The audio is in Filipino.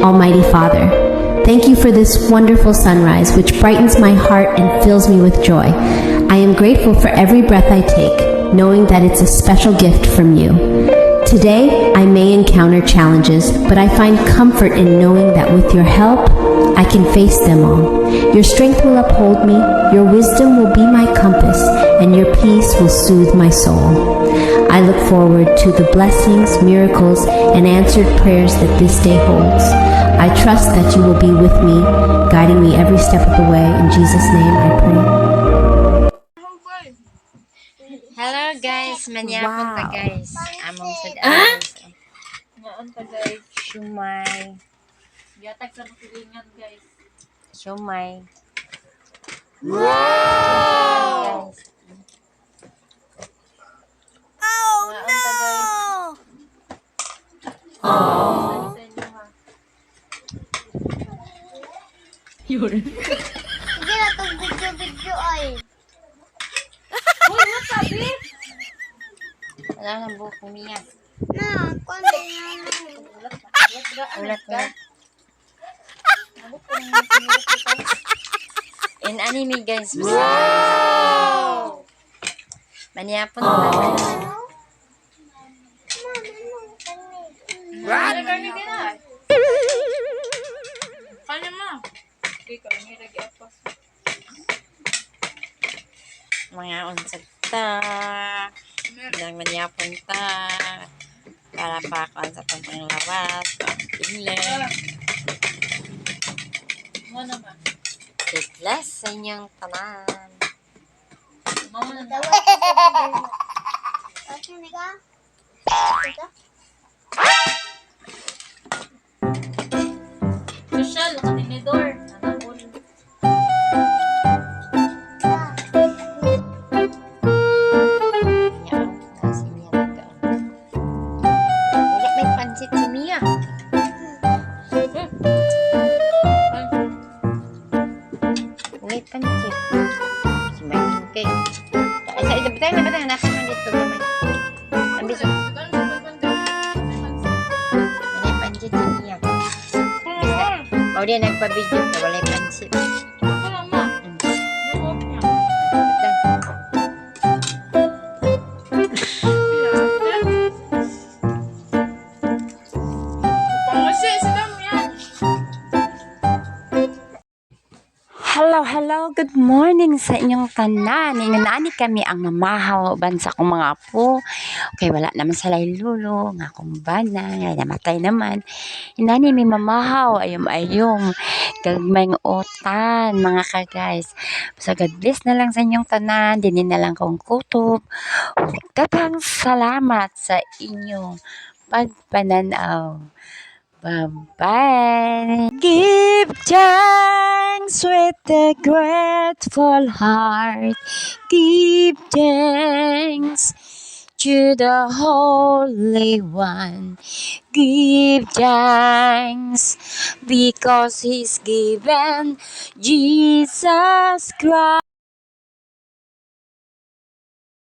Almighty Father. Thank you for this wonderful sunrise, which brightens my heart and fills me with joy. I am grateful for every breath I take, knowing that it's a special gift from you. Today, I may encounter challenges, but I find comfort in knowing that with your help, I can face them all. Your strength will uphold me, your wisdom will be my compass, and your peace will soothe my soul. I look forward to the blessings, miracles, and answered prayers that this day holds. I trust that you will be with me, guiding me every step of the way. In Jesus' name I pray. Hello guys, manyapon ta guys. Among sad Naan ta guys. Shumay. Yatag sa masilingan guys. Shumay. Wow! Guys. Naan ta guys. Oh. Sa inyo ha. Yun. Sige na itong video ay. Uy, what sabi? Wala nang buhok ni Mia. Na, kuwan yan. Ulat na. In anime guys. Wow! Manyapon ta. Ano karni din na? Kanya mo. Okay, karni lagi apos. Mga unsag ta. Ilang manyapon ta. Para pa ako sa panglawas. Pangkilan. Mo naman. Bless sa inyong tanan. Mo naman. Kasi ka? Social, katinidor. Nanapon. Yan. Kasi niya nagkaan. Wala may pansit si Mia. Wala pansit. Si Mia kay. Isa ito batay na batay hanapin man dito gamay. Ang biso. Wala pansit si Mia. Mau dia nagpa-video na wala pansit. Ako lang ma. Nabot niya. Pangasi, sila mo yan. Hello, good morning sa inyong tanan. Ingunani kami ang mamahaw uban sa akong mga apo. Okay, wala naman sa laylulo, nga akong bana, nga namatay naman. Inani may mamahaw, ayom-ayom, gagmay ng utan, mga ka-guys. So, God bless na lang sa inyong tanan, dinin na lang kong kutob. Daghang salamat sa inyong pagpananaw. Bye-bye. Give thanks with a grateful heart. Give thanks to the Holy One. Give thanks because He's given Jesus Christ.